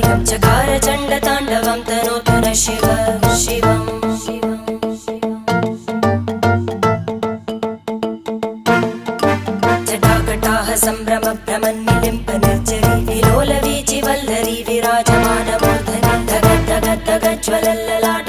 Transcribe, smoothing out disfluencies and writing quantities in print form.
कायं चकार चण्डताण्डवं तनोतु न शिव शिवम् जटाकटाह सम्भ्रम भ्रमन्निलिम्प निर्जरी विलोलवीचि वल्लरी विराजमानमूर्धनि धग धग धग ज्वलल्ललाट